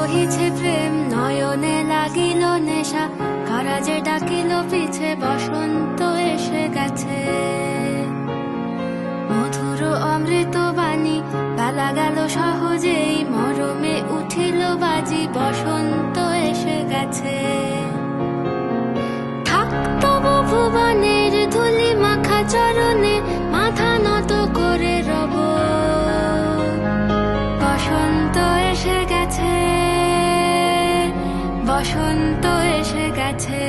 বহিছে প্রেম নয়নে লাগিল নেশা, কারা যে ডাকিল পিছে বসন্ত এসে গেছে। মধুর অমৃত বাণী বেলা গেল সহজেই, মরমে উঠিল বাজি বসন্ত এসে গেছে। থাকতব ভুবনের ধুলি মাখা চরণে, মাথা নত করে রব। বসন্ত এসে গেছে, বসন্ত এসে গেছে।